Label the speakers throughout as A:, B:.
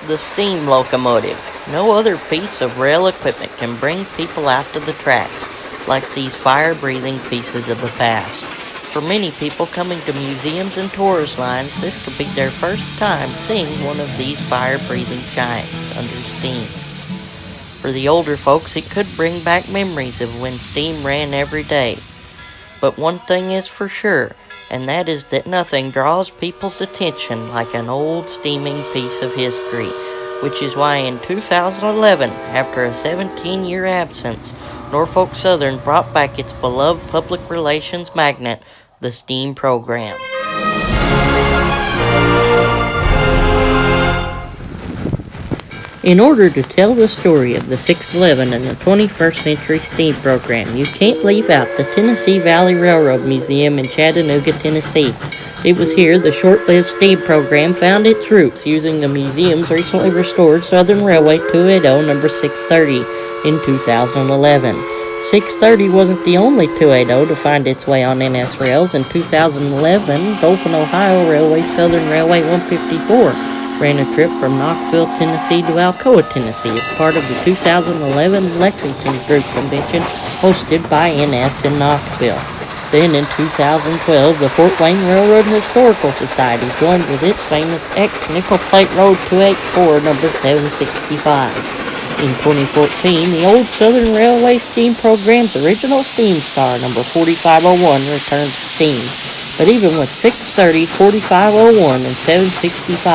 A: The steam locomotive. No other piece of rail equipment can bring people out to the tracks like these fire-breathing pieces of the past. For many people coming to museums and tourist lines, this could be their first time seeing one of these fire-breathing giants under steam. For the older folks, it could bring back memories of when steam ran every day. But one thing is for sure, and that is that nothing draws people's attention like an old steaming piece of history, which is why in 2011, after a 17-year absence, Norfolk Southern brought back its beloved public relations magnet, the STEAM program. In order to tell the story of the 611 and the 21st Century STEAM program, you can't leave out the Tennessee Valley Railroad Museum in Chattanooga, Tennessee. It was here the short-lived STEAM program found its roots, using the museum's recently restored Southern Railway 280 number 630 in 2011. 630 wasn't the only 280 to find its way on NS rails. In 2011, Dolphin, Ohio Railway Southern Railway 154 ran a trip from Knoxville, Tennessee to Alcoa, Tennessee as part of the 2011 Lexington Group Convention hosted by NS in Knoxville. Then in 2012, the Fort Wayne Railroad Historical Society joined with its famous Nickle Plate Road 284 number 765. In 2014, the old Southern Railway Steam Program's original steam star number 4501 returned to steam. But even with 630, 4501, and 765,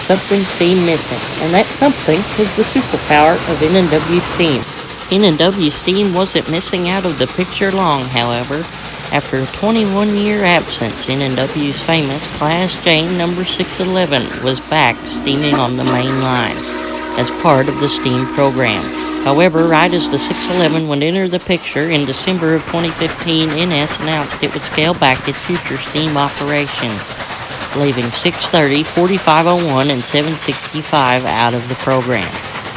A: something seemed missing, and that something was the superpower of N&W Steam. N&W Steam wasn't missing out of the picture long, however. After a 21-year absence, N&W's famous Class J number 611 was back steaming on the main line as part of the Steam program. However, right as the 611 would enter the picture in December of 2015, NS announced it would scale back its future steam operations, leaving 630, 4501, and 765 out of the program.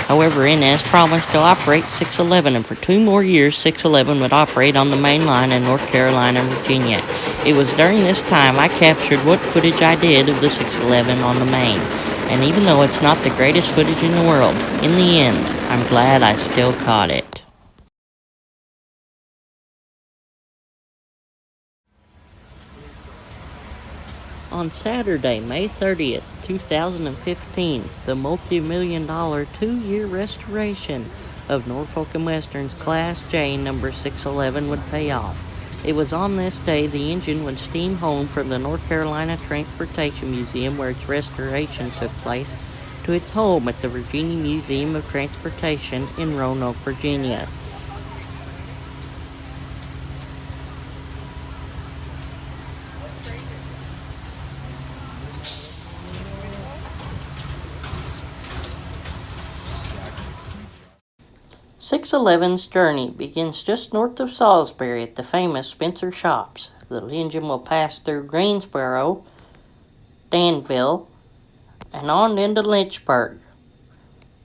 A: However, NS promised to operate 611, and for 2 more years, 611 would operate on the main line in North Carolina and Virginia. It was during this time I captured what footage I did of the 611 on the main. And even though it's not the greatest footage in the world, in the end, I'm glad I still caught it. On Saturday, May 30th, 2015, the multi-million-dollar 2-year restoration of Norfolk and Western's Class J number 611 would pay off. It was on this day the engine would steam home from the North Carolina Transportation Museum, where its restoration took place, to its home at the Virginia Museum of Transportation in Roanoke, Virginia. .611's journey begins just north of Salisbury at the famous Spencer Shops. The engine will pass through Greensboro, Danville, and on into Lynchburg.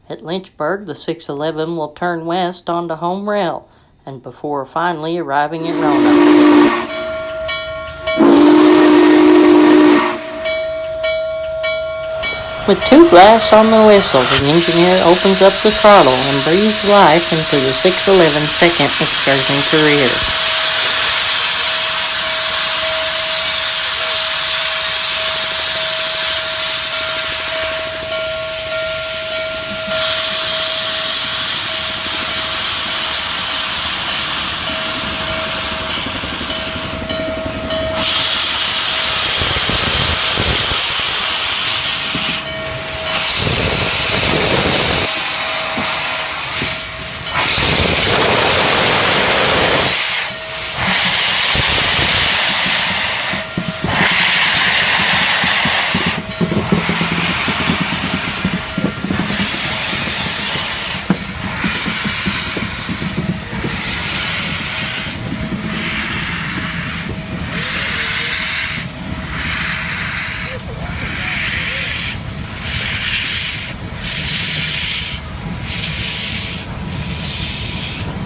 A: At Lynchburg, the 611 will turn west onto home rail, and before finally arriving at Roanoke. With 2 blasts on the whistle, the engineer opens up the throttle and breathes life into the 611's second excursion career.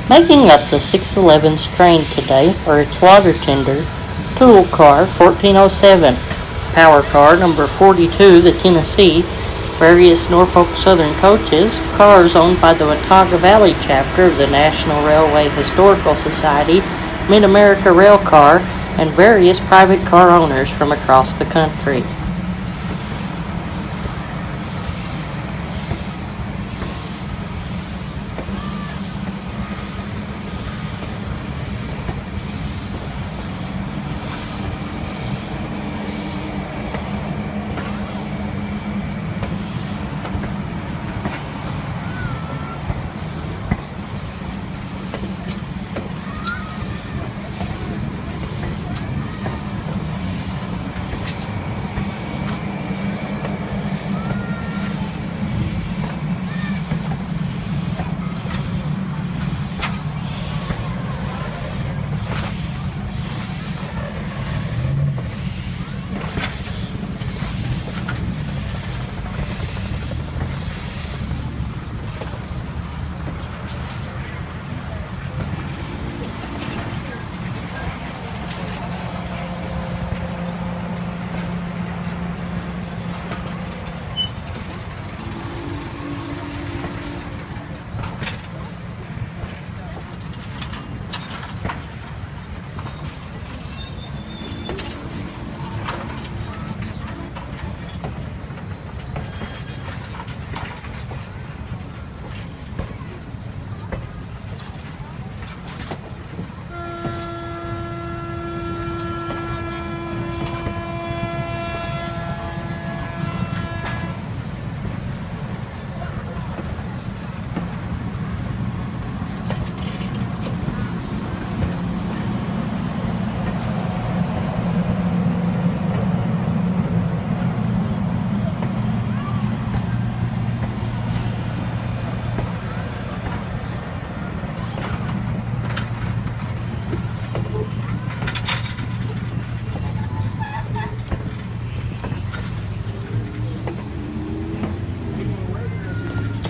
A: Making up the 611's train today are its water tender, tool car 1407, power car number 42, the Tennessee, various Norfolk Southern coaches, cars owned by the Cuyahoga Valley chapter of the National Railway Historical Society, Mid-America Rail Car, and various private car owners from across the country.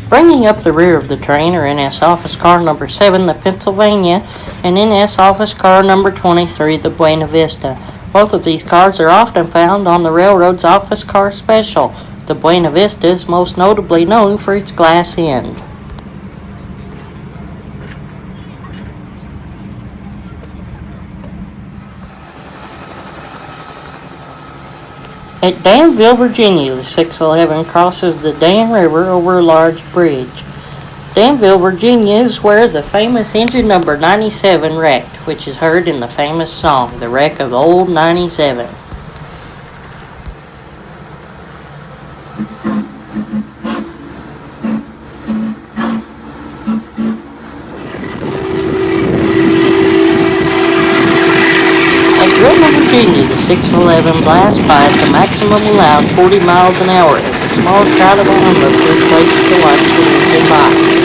A: Bringing up the rear of the train are NS Office Car Number 7, the Pennsylvania, and NS Office Car Number 23, the Buena Vista. Both of these cars are often found on the railroad's Office Car Special. The Buena Vista is most notably known for its glass end. At Danville, Virginia, the 611 crosses the Dan River over a large bridge. Danville, Virginia is where the famous engine number 97 wrecked, which is heard in the famous song, The Wreck of Old 97. Virginia, the 611 blasts by at the maximum allowed 40 miles an hour as a small crowd of onlookers waits to watch the engine by.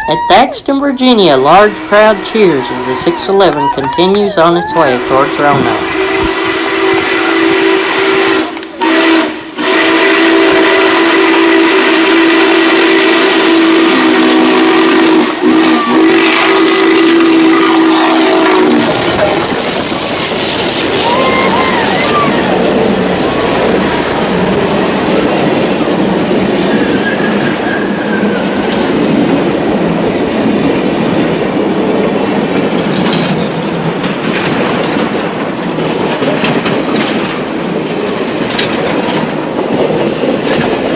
A: At Thaxton, Virginia, a large crowd cheers as the 611 continues on its way towards Roanoke.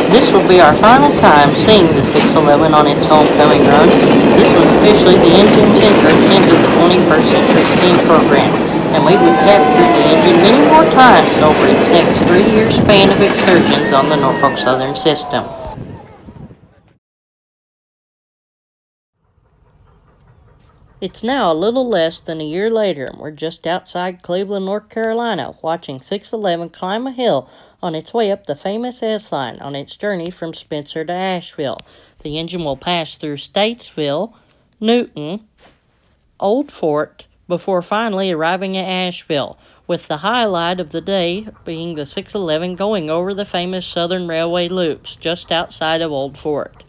A: This will be our final time seeing the 611 on its homecoming run. This was officially the engine's entrance into the 21st century steam program, and we would capture the engine many more times over its next 3-year span of excursions on the Norfolk Southern system. It's now a little less than a year later, and we're just outside Cleveland, North Carolina, watching 611 climb a hill on its way up the famous S-Line on its journey from Spencer to Asheville. The engine will pass through Statesville, Newton, Old Fort, before finally arriving at Asheville, with the highlight of the day being the 611 going over the famous Southern Railway loops just outside of Old Fort.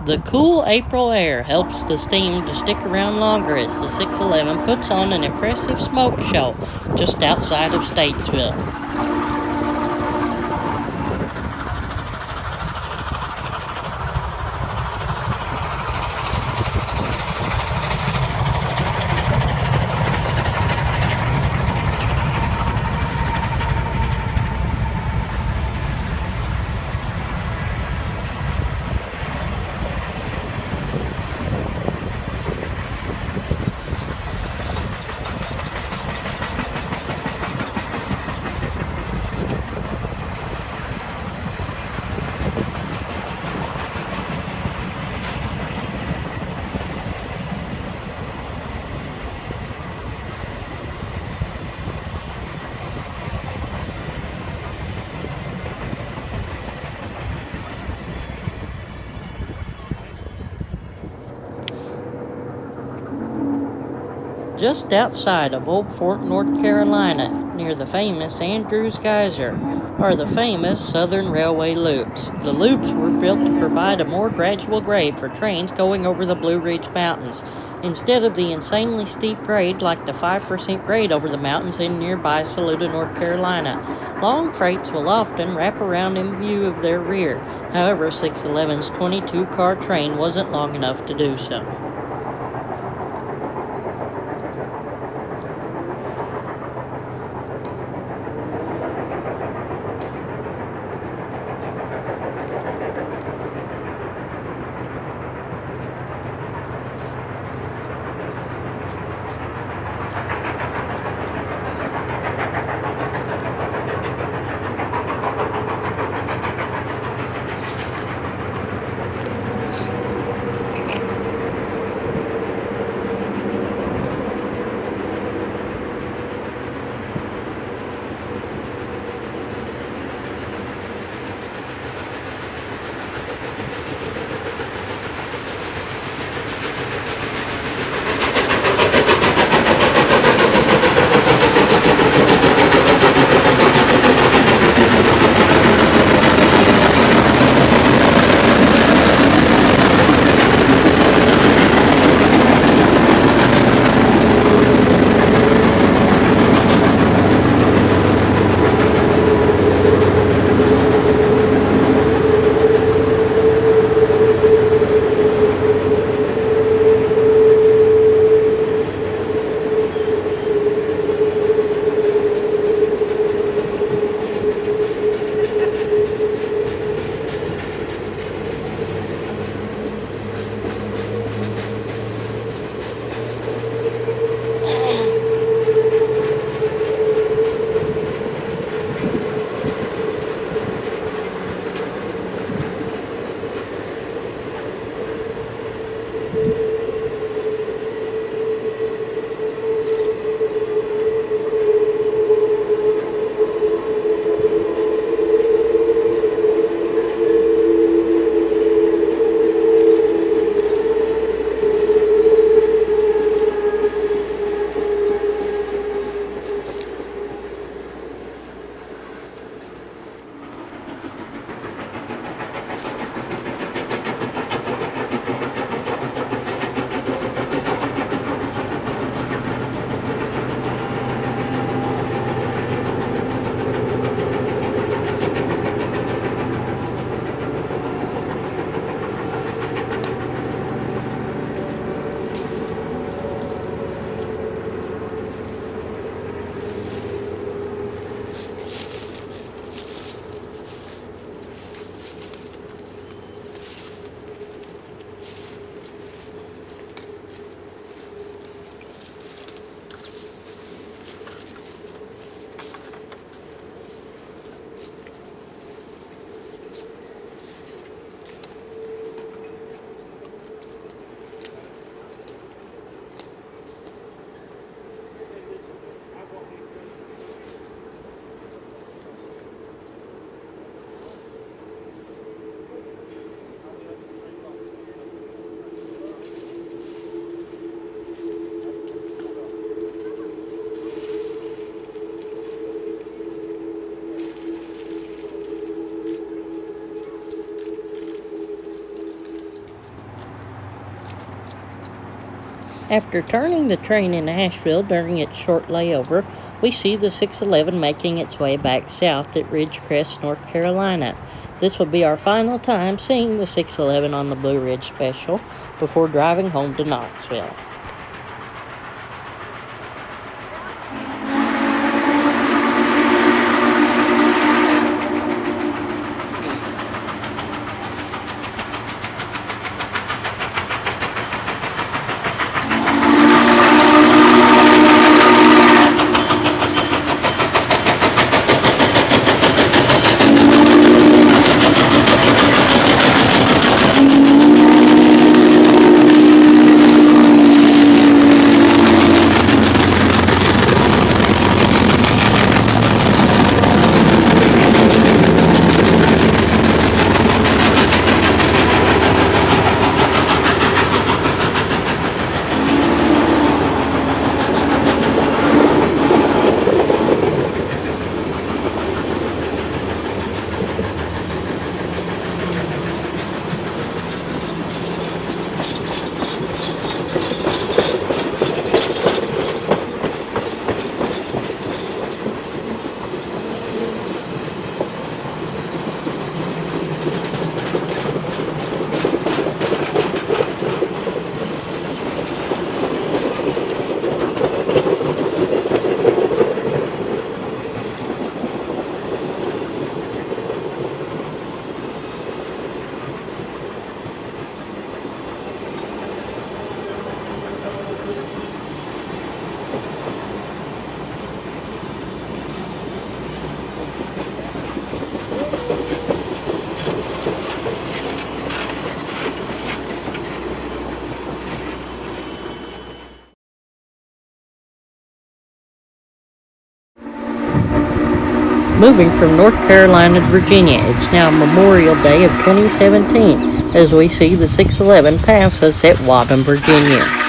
A: The cool April air helps the steam to stick around longer as the 611 puts on an impressive smoke show just outside of Statesville. Just outside of Old Fort, North Carolina, near the famous Andrews Geyser, are the famous Southern Railway loops. The loops were built to provide a more gradual grade for trains going over the Blue Ridge Mountains, instead of the insanely steep grade like the 5% grade over the mountains in nearby Saluda, North Carolina. Long freights will often wrap around in view of their rear. However, 611's 22-car train wasn't long enough to do so. After turning the train in Asheville during its short layover, we see the 611 making its way back south at Ridgecrest, North Carolina. This will be our final time seeing the 611 on the Blue Ridge Special before driving home to Knoxville. Moving from North Carolina to Virginia, it's now Memorial Day of 2017 as we see the 611 pass us at Wabin, Virginia.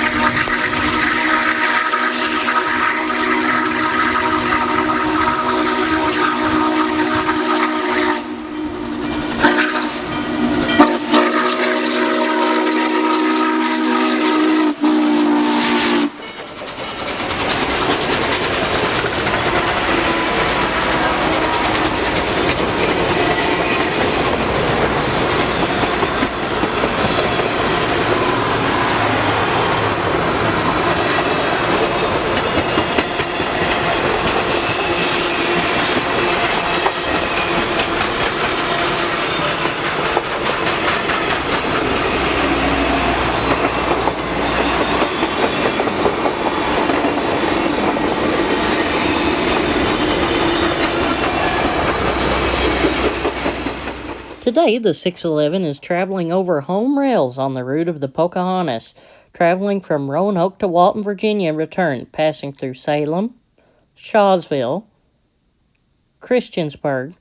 A: Today, the 611 is traveling over home rails on the route of the Pocahontas, traveling from Roanoke to Walton, Virginia and return, passing through Salem, Shawsville, Christiansburg,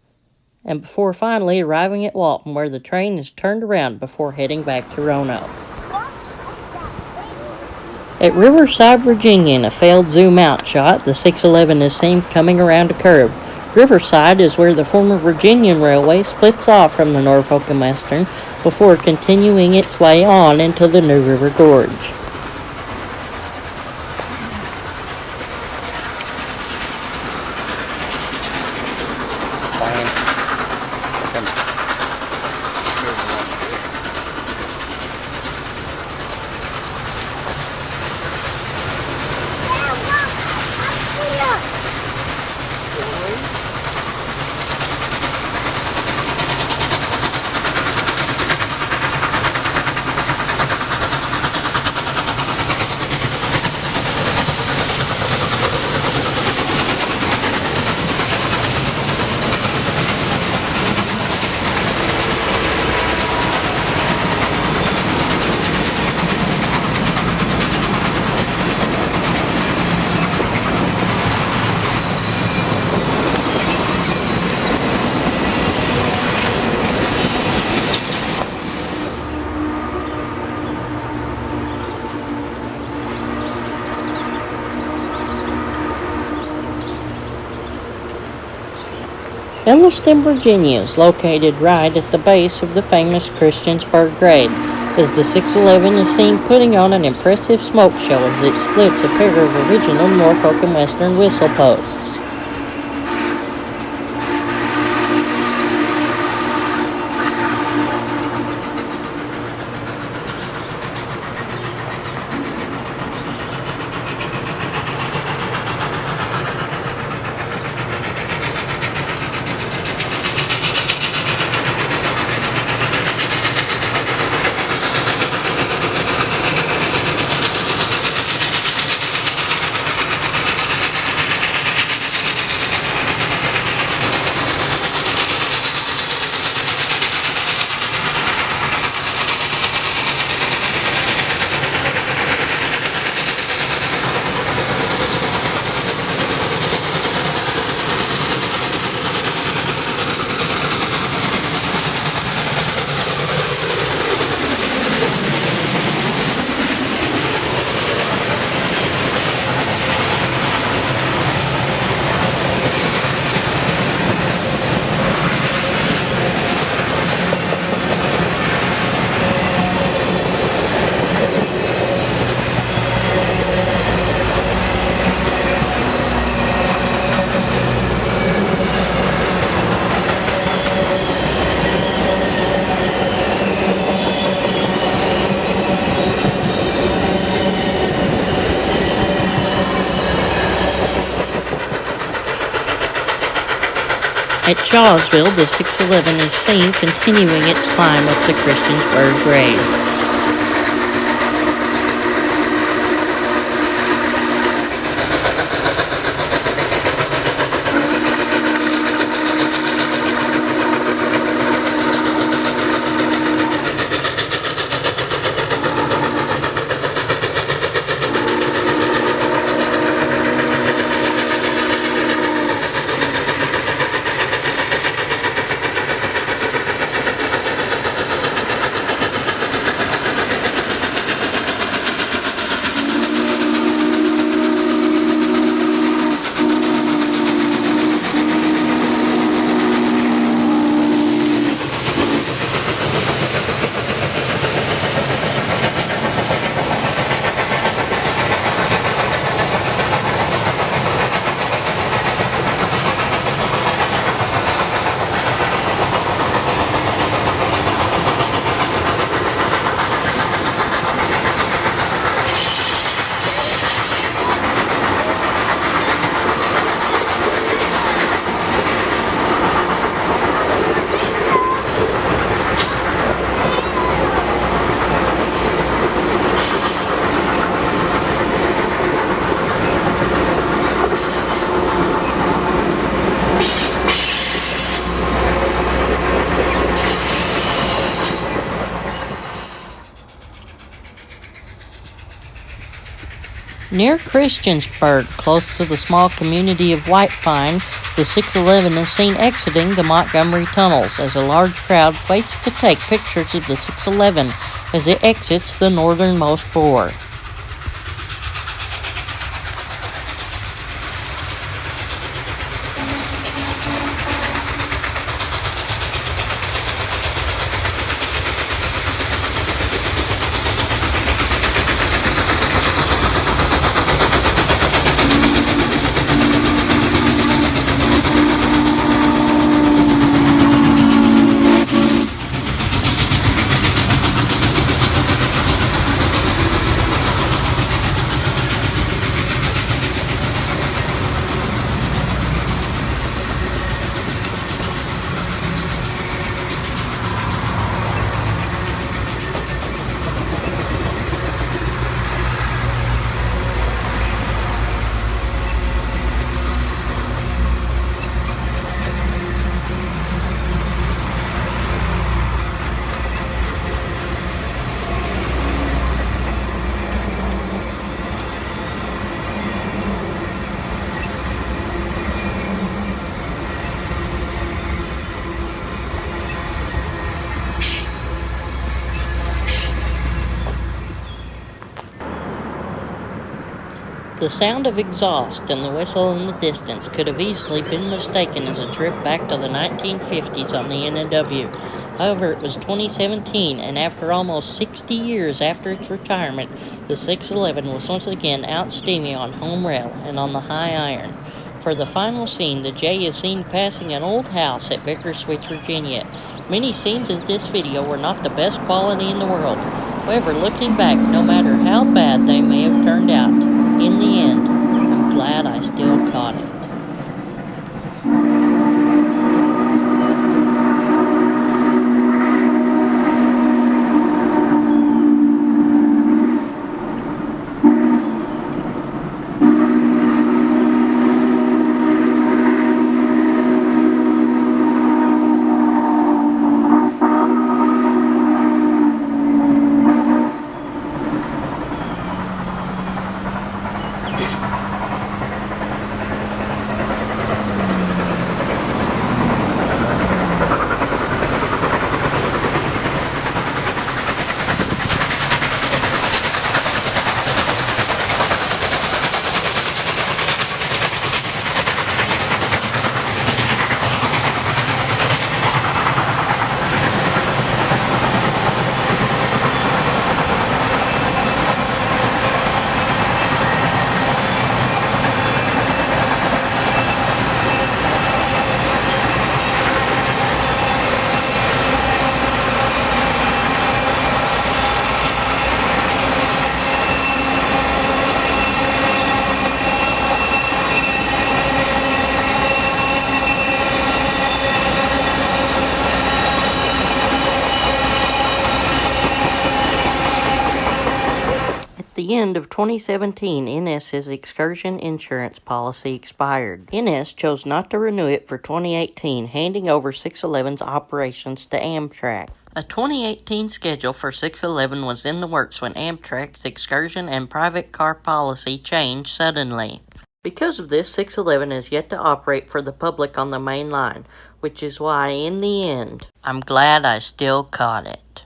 A: and before finally arriving at Walton, where the train is turned around before heading back to Roanoke. At Riverside, Virginia, in a failed zoom-out shot, the 611 is seen coming around a curve. Riverside is where the former Virginian Railway splits off from the Norfolk and Western before continuing its way on into the New River Gorge. Elliston, Virginia is located right at the base of the famous Christiansburg grade. as the 611 is seen putting on an impressive smoke show as it splits a pair of original Norfolk and Western whistle posts. At Shawsville, the 611 is seen continuing its climb up the Christiansburg grade. Near Christiansburg, close to the small community of White Pine, the 611 is seen exiting the Montgomery tunnels as a large crowd waits to take pictures of the 611 as it exits the northernmost bore. The sound of exhaust and the whistle in the distance could have easily been mistaken as a trip back to the 1950s on the N&W. However, it was 2017, and after almost 60 years after its retirement, the 611 was once again out steaming on home rail and on the high iron. For the final scene, the J is seen passing an old house at Vickers Switch, Virginia. Many scenes in this video were not the best quality in the world. However, looking back, no matter how bad they may have turned out, in the end, I'm glad I still caught it. At the end of 2017, NS's excursion insurance policy expired. NS chose not to renew it for 2018, handing over 611's operations to Amtrak. A 2018 schedule for 611 was in the works when Amtrak's excursion and private car policy changed suddenly. Because of this, 611 is yet to operate for the public on the main line, which is why, in the end, I'm glad I still caught it.